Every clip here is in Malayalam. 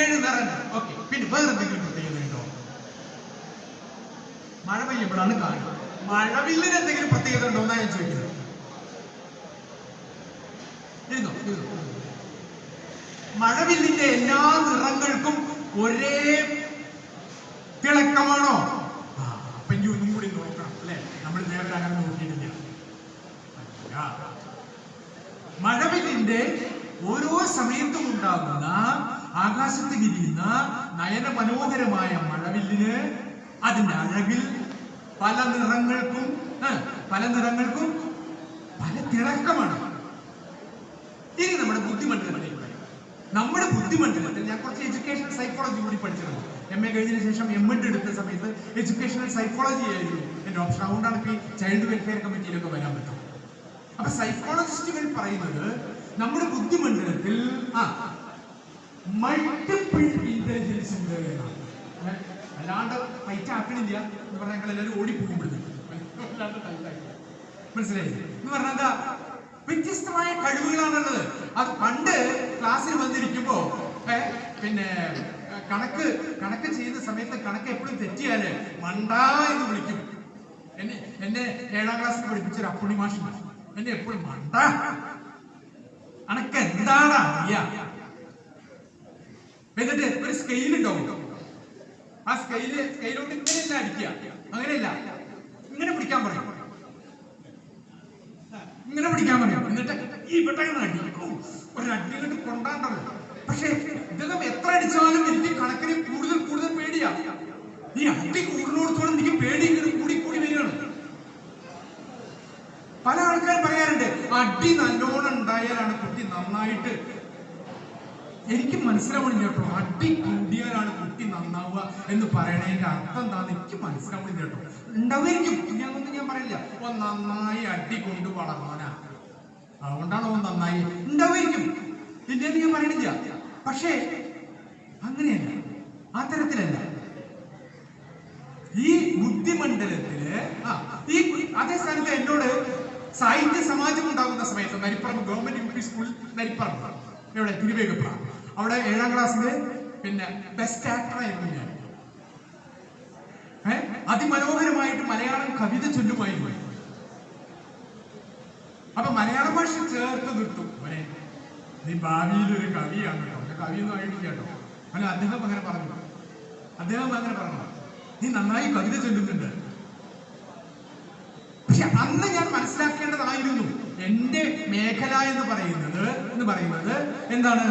7 നിറങ്ങൾ. ഓക്കെ, പിന്നെ വേറെ എന്തെങ്കിലും പ്രത്യേകത ഉണ്ടോ? മഴ പെയ്യുമ്പോഴാണ് കാണുക. മഴവില്ലിന് എന്തെങ്കിലും പ്രത്യേകത ഉണ്ടോ എന്നാണ് ഞാൻ ചോദിക്കുന്നത്. മഴവില്ലിന്റെ എല്ലാ നിറങ്ങൾക്കും ഒരേ തിളക്കമാണോ? അപ്പൊ ഇനി ഒന്നും കൂടി നോക്കണം അല്ലെ, നമ്മൾ നേരത്തെ അങ്ങനെ നോക്കിയിട്ടില്ല. മഴവില്ലിന്റെ ഓരോ സമയത്തും ഉണ്ടാകുന്ന ആകാശത്ത് വിരിയുന്ന നയന മനോഹരമായ മഴവില്ലിന് അതിന്റെ അഴകിൽ പല നിറങ്ങൾക്കും പല തിളക്കമാണ്. ഇനി നമ്മുടെ ബുദ്ധിമണ്ഡലത്തിലേക്ക് നമ്മുടെ ബുദ്ധിമണ്ഡലത്തിൽ ഞാൻ കുറച്ച് എഡ്യൂക്കേഷണൽ സൈക്കോളജി കൂടി പഠിച്ചിരുന്നു. MA കഴിഞ്ഞതിന് ശേഷം MEd എടുത്ത സമയത്ത് എഡ്യൂക്കേഷണൽ സൈക്കോളജി ആയിരുന്നു എന്റെ ഓപ്ഷൻ. അതുകൊണ്ടാണ് ഇപ്പൊ ഈ ചൈൽഡ് വെൽഫെയർ കമ്മിറ്റിയിലൊക്കെ വരാൻ പറ്റും. അപ്പൊ സൈക്കോളജിസ്റ്റുകൾ പറയുന്നത് നമ്മുടെ ബുദ്ധിമണ്ഡലത്തിൽ മൾട്ടിപ്പിൾ ഇന്റലിജൻസ് ഉണ്ട് എന്നാണ്. അല്ലാണ്ട് ഫൈറ്റ് ആക്കണില്ല എന്ന് പറഞ്ഞാൽ ഞങ്ങൾ എല്ലാവരും ഓടിപ്പോകുമ്പോഴത്തേക്ക് മനസ്സിലായി എന്ന് പറഞ്ഞാൽ എന്താ, വ്യത്യസ്തമായ കഴിവുകളാണുള്ളത്. അത് പണ്ട് ക്ലാസ്സിൽ വന്നിരിക്കുമ്പോ പിന്നെ കണക്ക് ചെയ്യുന്ന സമയത്ത് കണക്ക് എപ്പോഴും തെറ്റിയാല് മണ്ടാ എന്ന് വിളിക്കും. എന്നെ 7ാം ക്ലാസ്സിൽ പഠിപ്പിച്ചൊരു അപ്പുണ്ണി മാഷ് എന്നെ എപ്പോഴും മണ്ടാ, അനക്ക് എന്താണ് അറിയാ. എന്നിട്ട് ഒരു സ്കെയിൽ ഉണ്ടാവും. ആ സ്കെയിലോട്ട് ഇങ്ങനെയല്ല അടിക്കുക, അങ്ങനെയല്ല, ഇങ്ങനെ പിടിക്കാൻ പറയും, ഇങ്ങനെ പിടിക്കാൻ പറയും. എന്നിട്ട് ഈ പെട്ടെന്ന് അടിക്കും, ഒരു അടി കണ്ട് കൊണ്ടാണ്ടല്ലോ. പക്ഷെ ഇദ്ദേഹം എത്ര അടിച്ചാലും എനിക്ക് കണക്കിന് കൂടുതൽ പേടിയാ. ഈ അടി കൂടുന്നോടത്തോളം എനിക്ക് പേടി ഇങ്ങനെ കൂടി വരികയാണ്. പല ആൾക്കാരും പറയാറുണ്ട് അടി നല്ലോണം ഉണ്ടായാലാണ് കുട്ടി നന്നായിട്ട്. എനിക്ക് മനസ്സിലാവണില്ല കേട്ടോ, അടി കൂടിയാലാണ് കുട്ടി നന്നാവുക എന്ന് പറയണതിന്റെ അർത്ഥം എന്താന്ന് എനിക്ക് മനസ്സിലാവണില്ല കേട്ടോ. ഉണ്ടാവുമായിരിക്കും, ഞാൻ പറയില്ല. നന്നായി അടി കൊണ്ട് വളർന്നാനാ, അതുകൊണ്ടാണ് നന്നായി ഉണ്ടാവുമായിരിക്കും, ഇല്ലെന്ന് ഞാൻ പറയണില്ല. പക്ഷേ അങ്ങനെയല്ല, ആ തരത്തിലല്ല. ഈ ബുദ്ധിമണ്ഡലത്തില് അതേ സ്ഥാനത്ത് എന്നോട് സാഹിത്യ സമാജം ഉണ്ടാകുന്ന സമയത്ത് Naripparamba government UP school Naripparamba എവിടെ തിരുവേഗപ്പുറ, അവിടെ 7ാം ക്ലാസ്സില് പിന്നെ ബെസ്റ്റ് ആക്ടർ ആയിരുന്നു ഞാൻ. അതിമനോഹരമായിട്ട് മലയാളം കവിത ചൊല്ലുമായിരുന്നു. അപ്പൊ മലയാള ഭാഷ ചേർത്ത് നിർത്തും. നീ ഭാവിയിൽ ഒരു കവിയാണ് കേട്ടോ, കവിയൊന്നും ആയിട്ടില്ല കേട്ടോ. അല്ല, അദ്ദേഹം അങ്ങനെ പറഞ്ഞു, നീ നന്നായി കവിത ചൊല്ലുന്നുണ്ട്. പക്ഷെ അന്ന് ഞാൻ മനസ്സിലാക്കേണ്ടതായിരുന്നു എന്റെ മേഖല എന്ന് പറയുന്നത് എന്താണ്,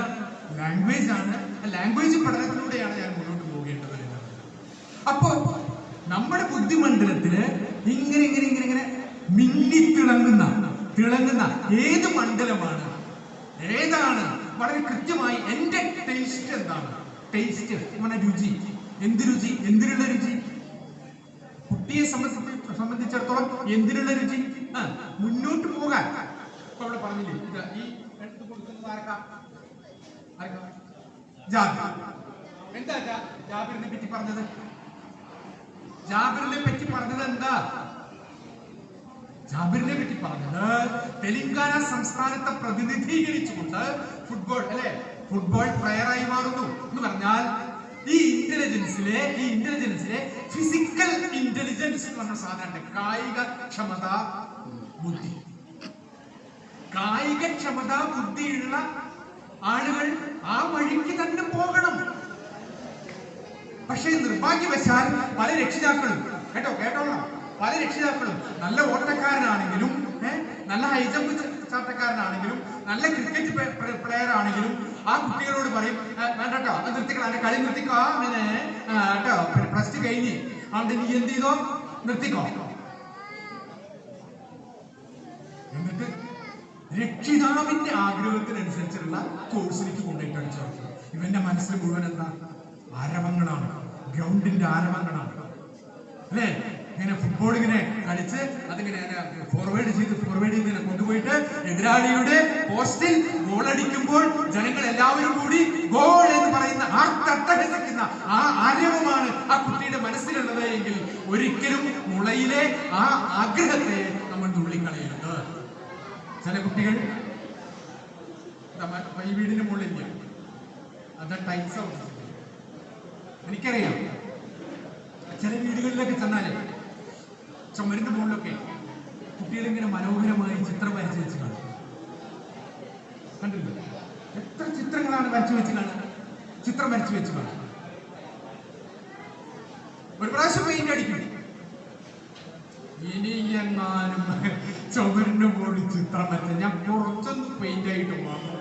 ലാംഗ്വേജ് ആണ്. ലാംഗ്വേജ് പഠനത്തിലൂടെയാണ് ഞാൻ മുന്നോട്ട് പോകേണ്ടത്. അപ്പോ നമ്മുടെ ബുദ്ധിമണ്ഡലത്തില് ഇങ്ങനെ മിന്നി തിളങ്ങുന്ന ഏത് മണ്ഡലമാണ്, ഏതാണ് വളരെ കൃത്യമായി എന്റെ ടേസ്റ്റ് എന്താണ്, ടേസ്റ്റ് രുചി, എന്തിനുള്ള രുചി, കുട്ടിയെ സംബന്ധിച്ചിടത്തോളം എന്തിനുള്ള രുചി, മുന്നോട്ട് പോകാൻ. ഇപ്പൊ അവിടെ പറഞ്ഞില്ലേ, ഈ എടുത്തു കൊടുക്കുന്നത് ആർക്കാ? ജാബിർ. എന്താ ജാബിറിനെ പറ്റി പറഞ്ഞത്? ജാബിറിനെ പറ്റി പറഞ്ഞത് എന്താ? ജാബിറിനെ പറ്റി പറഞ്ഞത് തെലങ്കാന സംസ്ഥാനത്തെ പ്രതിനിധീകരിച്ചുകൊണ്ട് ഫുട്ബോൾ പ്ലെയറായി മാറുന്നു എന്ന് പറഞ്ഞാൽ ഈ ഇന്റലിജൻസിലെ ഫിസിക്കൽ ഇന്റലിജൻസ് എന്ന് പറഞ്ഞ സാധനം, കായികക്ഷമതാ ബുദ്ധിയുള്ള ആളുകൾ ആ വഴിക്ക് തന്നെ പോകണം. പക്ഷേ നിർഭാഗ്യവശാൽ പല രക്ഷിതാക്കളും പല രക്ഷിതാക്കളും നല്ല ഓട്ടക്കാരനാണെങ്കിലും, നല്ല ഹൈജമ്പ് ചാട്ടക്കാരനാണെങ്കിലും, നല്ല ക്രിക്കറ്റ് പ്ലെയർ ആണെങ്കിലും ആ കുട്ടികളോട് പറയും, വേണ്ടട്ടോ നിർത്തിക്കണം, അതിന്റെ കളി നിർത്തിക്കോ, അങ്ങനെ കേട്ടോ +2 കഴിഞ്ഞ് അതുകൊണ്ട് നീ എന്ത് ചെയ്തോ നിർത്തിക്കോ. എന്നിട്ട് രക്ഷിതാവിന്റെ ആഗ്രഹത്തിനനുസരിച്ചുള്ള കോഴ്സിലേക്ക് കൊണ്ടുപോയിട്ട് ചേർക്കും. ഇവന്റെ മനസ്സിൽ മുഴുവൻ എന്താ? ആരവങ്ങളാണ്, ഗ്രൗണ്ടിന്റെ ആരവങ്ങളാണ് അല്ലേ. ഇങ്ങനെ ഫുട്ബോൾ ഇങ്ങനെ കളിച്ച് അതിങ്ങനെ ഫോർവേഡ് ചെയ്ത് ഇങ്ങനെ കൊണ്ടുപോയിട്ട് എതിരാളിയുടെ പോസ്റ്റിൽ ഗോൾ അടിക്കുമ്പോൾ ജനങ്ങൾ എല്ലാവരും കൂടി ഗോൾ എന്ന് പറയുന്ന അട്ടഹസിക്കുന്ന ആ ആരവമാണ് ആ കുട്ടിയുടെ മനസ്സിലുള്ളത് എങ്കിൽ ഒരിക്കലും മുളയിലെ ആ ആഗ്രഹത്തെ നമ്മൾ നുള്ളിക്കളയരുത്. ചില കുട്ടികൾ ഈ വീടിന് മുകളിൽ അത് ടൈൽസ് എനിക്കറിയാം ചില വീടുകളിലൊക്കെ ചെന്നാലേ ചുമരിന്റെ മുകളിലൊക്കെ കുട്ടികളിങ്ങനെ മനോഹരമായി ചിത്രം വരച്ചു വെച്ച് കാണും. കണ്ടില്ല? എത്ര ചിത്രങ്ങളാണ് വരച്ചു വെച്ച് കാണുക, ചിത്രം വരച്ചു വെച്ച് കാണുക. ഒരു പ്രാവശ്യം പെയിന്റ് അടിക്കും, ഇനി എങ്ങാനും ചുമരിന്റെ മുകളിൽ ചിത്രം വരച്ച ഞാൻ കുറച്ചൊന്ന് പെയിന്റ് ആയിട്ട് വാങ്ങും.